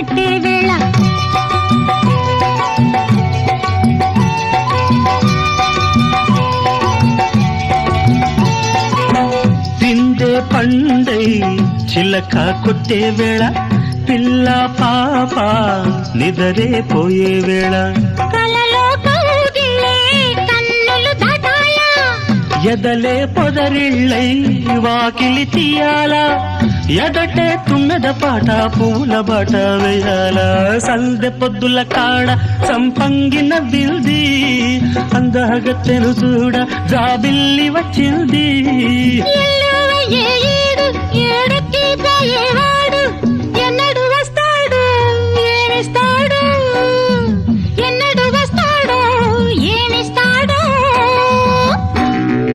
కట్టే వేళ తిందే పండై చిలక కొట్టే వేళ పిల్ల పాప నిదరే పోయే వేళ కలలో కౌగిలే కన్నులు దాటాలా ఎదలే పొదరిళ్ళై వాకిలి తీయాలా ఎదటే తుమ్మెద పాట పూల బాట వేయాల సందె పొద్దుల కాడ సంపంగిన బిల్ది అందగత్తెను చూడ జాబిల్లి వచ్చింది ఏడుకి పోయేవ